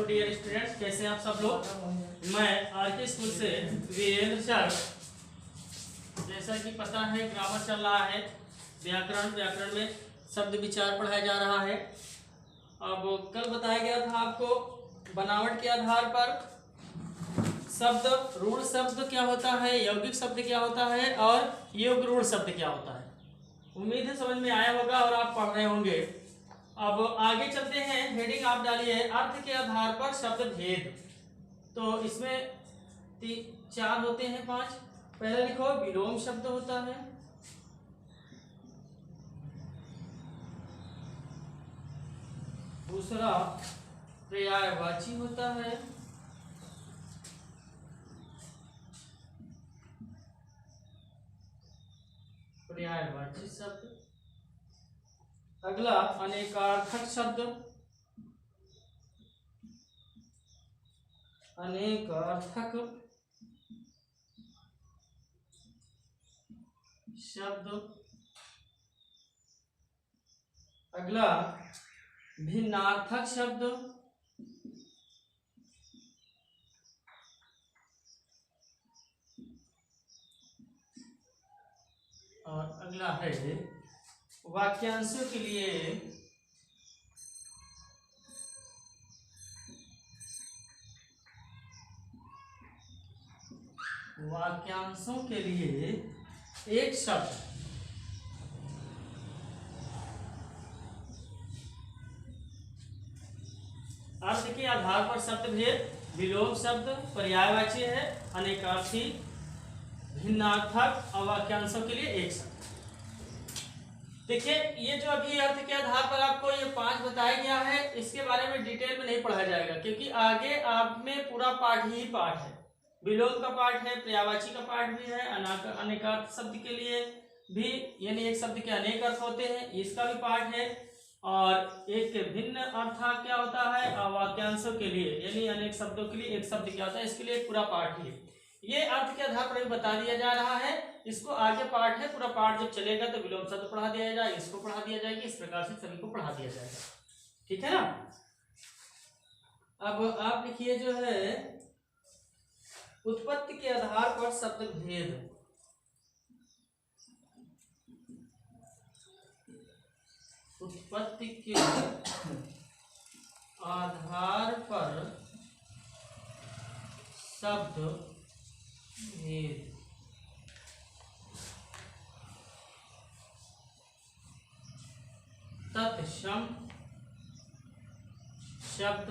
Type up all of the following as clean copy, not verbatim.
Dear students, कैसे हैं आप सब लोग। मैं आरके स्कूल से वीरेंद्र सर। जैसा कि पता है ग्रामर चल रहा है, व्याकरण में शब्द विचार पढ़ाया जा रहा है। अब कल बताया गया था आपको बनावट के आधार पर शब्द, रूढ़ शब्द क्या होता है, यौगिक शब्द क्या होता है और योग रूढ़ शब्द क्या होता है। उम्मीद है समझ में आया होगा और आप पढ़ रहे होंगे। अब आगे चलते हैं, हेडिंग आप डालिए अर्थ के आधार पर शब्द भेद। तो इसमें 4 होते हैं 5। पहले लिखो विलोम शब्द होता है, दूसरा पर्यायवाची होता है, पर्यायवाची शब्द। अगला अनेकार्थक शब्द, अनेकार्थक शब्द। अगला भिन्नार्थक शब्द। और अगला है वाक्यांशों के लिए एक शब्द। अर्थ के आधार पर शब्द भेद, विलोम शब्द, पर्यायवाची है, अनेकार्थी, भिन्नार्थक और वाक्यांशों के लिए एक शब्द। देखिए ये जो अभी अर्थ के आधार पर आपको ये 5 बताया गया है, इसके बारे में डिटेल में नहीं पढ़ा जाएगा क्योंकि आगे आप में पूरा पाठ ही पाठ है। विलोम का पाठ है, पर्यायवाची का पाठ भी है, अनेकार्थ शब्द के लिए भी, यानी एक शब्द के अनेक अर्थ होते हैं, इसका भी पाठ है। और एक भिन्न अर्थ क्या होता है, वाक्यांशों के लिए यानी अनेक शब्दों के लिए एक शब्द क्या होता है, इसके लिए एक पूरा पाठ ही है। ये अर्थ के आधार पर बता दिया जा रहा है। इसको आगे पाठ है, पूरा पाठ जब चलेगा तो विलोम शब्द पढ़ा दिया जाएगा, इसको पढ़ा दिया जाएगा, इस प्रकार से सभी को पढ़ा दिया जाएगा। ठीक है ना। अब आप लिखिए जो है उत्पत्ति के आधार पर शब्द भेद। उत्पत्ति के आधार पर शब्द भेद। तत्सम शब्द,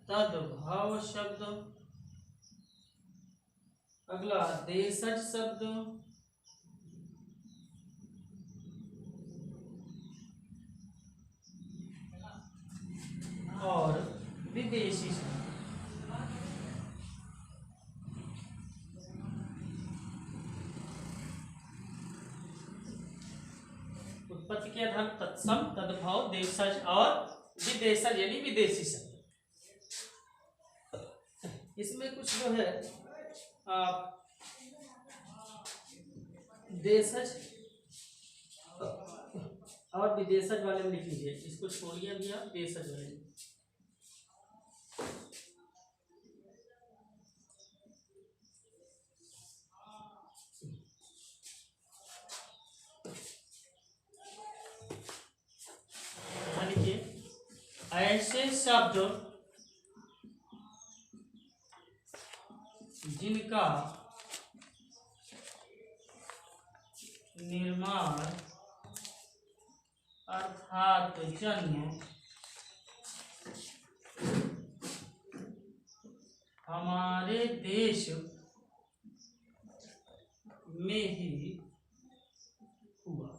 तद्भव शब्द। अगला देशज शब्द और विदेशी शब्द। उत्पत्ति के आधार तत्सम, तद्भव, देशज और विदेशज यानी विदेशी शब्द। इसमें कुछ जो है आप देशज और विदेशज वाले में लिख लीजिए, इसको छोड़िए अभी आप देशज वाले में। ऐसे शब्द जिनका निर्माण अर्थात जन्म हमारे देश में ही हुआ,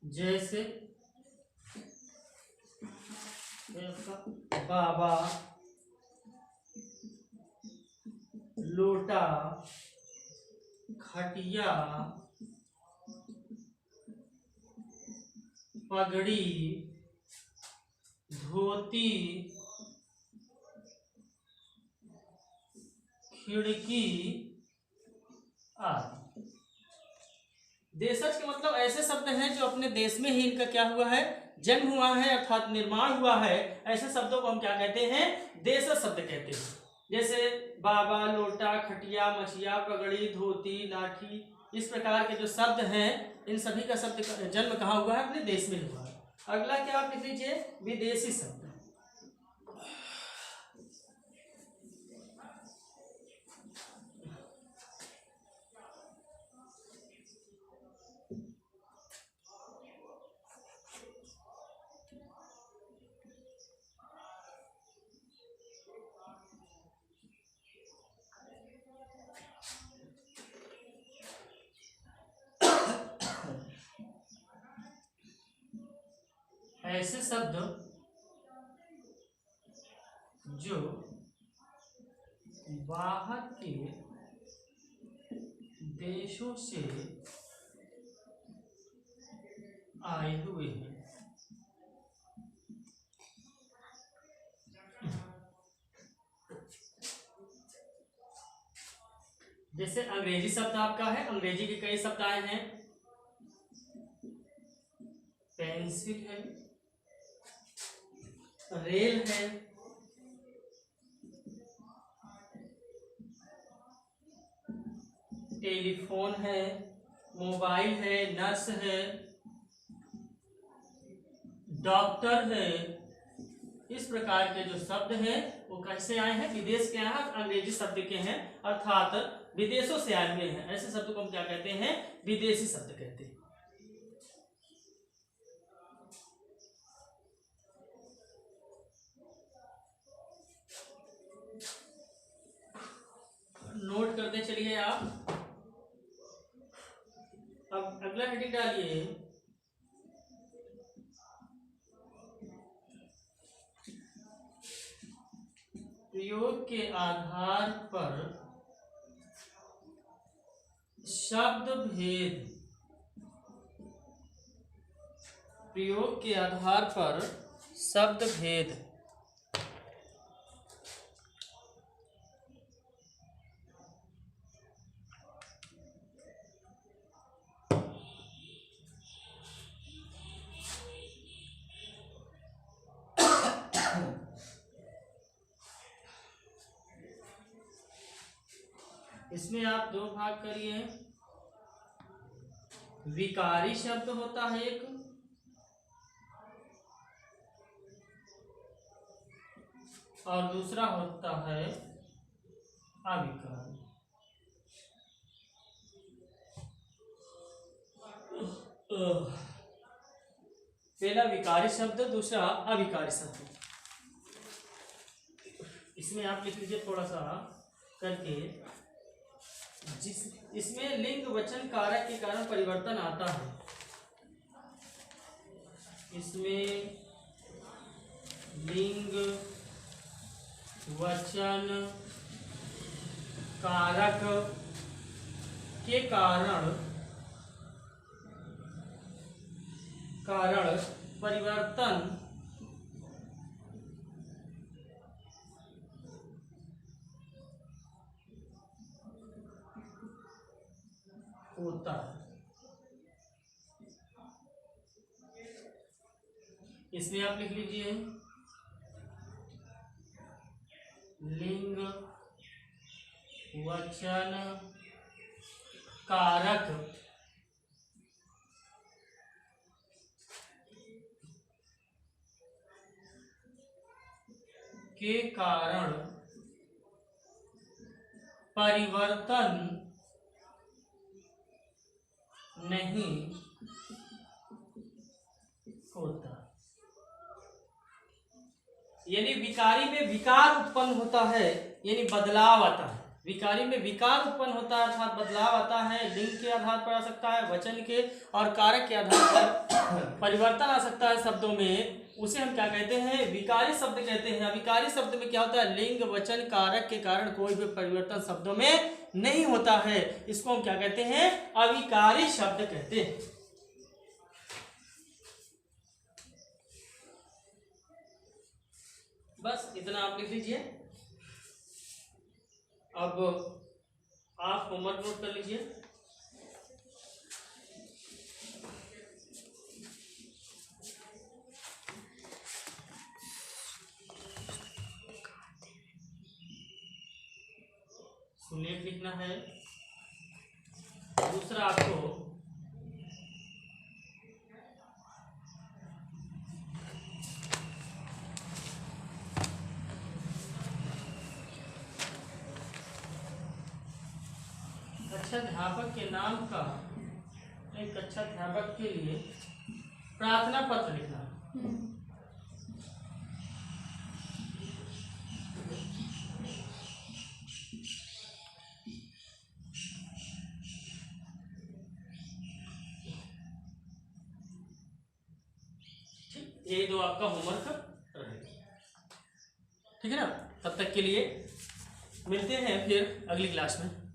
जैसे बाबा, लोटा, खटिया, पगड़ी, धोती, खिड़की आदि। देशज के मतलब ऐसे शब्द हैं जो अपने देश में ही इनका क्या हुआ है, जन्म हुआ है अर्थात निर्माण हुआ है। ऐसे शब्दों को हम क्या कहते हैं, देशज शब्द कहते हैं। जैसे बाबा, लोटा, खटिया, मछिया, पगड़ी, धोती, लाठी, इस प्रकार के जो शब्द हैं इन सभी का शब्द जन्म कहाँ हुआ है, अपने देश में हुआ है। अगला क्या आप लिख लीजिए, विदेशी शब्द। ऐसे शब्द जो बाहर के देशों से आए हुए हैं। जैसे अंग्रेजी शब्द आपका है, अंग्रेजी के कई शब्द आए हैं। पेंसिल है, रेल है, टेलीफोन है, मोबाइल है, नर्स है, डॉक्टर है। इस प्रकार के जो शब्द हैं वो कैसे आए हैं, विदेश के हैं, अंग्रेजी शब्द के हैं, अर्थात विदेशों से आए हुए हैं। ऐसे शब्द को हम क्या कहते हैं, विदेशी शब्द कहते हैं। नोट करते चलिए आप। अब अगला हेडिंग डालिए, प्रयोग के आधार पर शब्द भेद। प्रयोग के आधार पर शब्द भेद। इसमें आप दो भाग करिए। विकारी शब्द होता है एक, और दूसरा होता है अविकारी। पहला विकारी शब्द, दूसरा अविकारी शब्द। इसमें आप लिख लीजिए थोड़ा सा करके। इसमें लिंग वचन कारक के कारण परिवर्तन आता है। इसमें लिंग वचन कारक के कारण परिवर्तन होता है। इसमें आप लिख लीजिए लिंग वचन कारक के कारण परिवर्तन नहीं होता। यानी विकारी में विकार उत्पन्न होता है, यानी बदलाव आता है। विकारी में विकार उत्पन्न होता है अर्थात बदलाव आता है। लिंग के आधार पर आ सकता है, वचन के और कारक के आधार पर परिवर्तन आ सकता है शब्दों में। उसे हम क्या कहते हैं, विकारी शब्द कहते हैं। अविकारी शब्द में क्या होता है, लिंग वचन कारक के कारण कोई भी परिवर्तन शब्दों में नहीं होता है। इसको हम क्या कहते हैं, अविकारी शब्द कहते हैं। बस इतना आप लिख लीजिए। अब आप होमवर्क नोट कर लीजिए। सुलेख लिखना है। दूसरा आपको कक्षा अध्यापक के नाम का, एक कक्षा अध्यापक के लिए प्रार्थना पत्र लिखना। ये दो आपका होमवर्क रहेगा, ठीक है ना। तब तक के लिए मिलते हैं फिर अगली क्लास में।